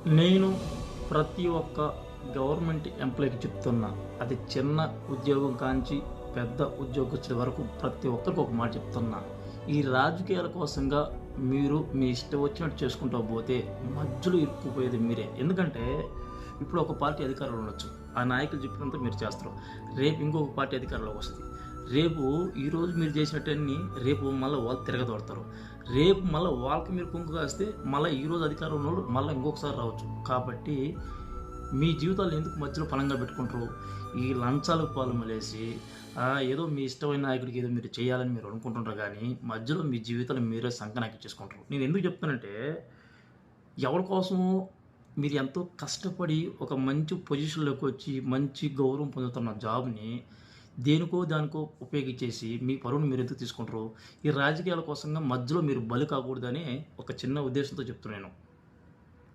నేను ప్రతి ఒక్క గవర్నమెంట్ ఎంప్లాయ్‌కి చెప్తున్నా. అది చిన్న ఉద్యోగం కాంచి పెద్ద ఉద్యోగస్తుల వరకు ప్రతి ఒక్కరికి ఒక మాట చెప్తున్నా. ఈ రాజకీయాల కోసంగా మీరు మీ ఇష్టం వచ్చినట్టు చేసుకుంటూ పోతే మధ్యలో ఇరుక్కుపోయేది మీరే. ఎందుకంటే ఇప్పుడు ఒక పార్టీ అధికారంలో ఉండొచ్చు. ఆ నాయకులు చెప్పినంత మీరు చేస్తారు. రేపు ఇంకొక పార్టీ అధికారంలోకి వస్తది. రేపు ఈరోజు మీరు చేసినట్టన్నీ రేపు మళ్ళా వాళ్ళు తిరగతోడతారు. రేపు మళ్ళా వాళ్ళకి మీరు కుంకు కాస్తే మళ్ళీ ఈరోజు అధికారంలో ఉన్నోళ్ళు మళ్ళీ ఇంకొకసారి రావచ్చు. కాబట్టి మీ జీవితాలు ఎందుకు మధ్యలో పణంగా పెట్టుకుంటారు? ఈ లంచాలకు పాల్మలేసి ఏదో మీ ఇష్టమైన నాయకుడికి ఏదో మీరు చేయాలని మీరు అనుకుంటుంటారు గానీ, మధ్యలో మీ జీవితాలు మీరే సంకనాకిచ్చేసుకుంటారు. నేను ఎందుకు చెప్తానంటే, ఎవరి కోసమో మీరు ఎంతో కష్టపడి ఒక మంచి పొజిషన్‌లోకి వచ్చి, మంచి గౌరవం పొందుతున్న జాబ్‌ని దేనికో దానికో ఉపయోగించేసి, మీ పరువుని మీరెందుకు తీసుకుంటారు? ఈ రాజకీయాల కోసంగా మధ్యలో మీరు బలి కాకూడదని ఒక చిన్న ఉద్దేశంతో చెప్తున్నాను.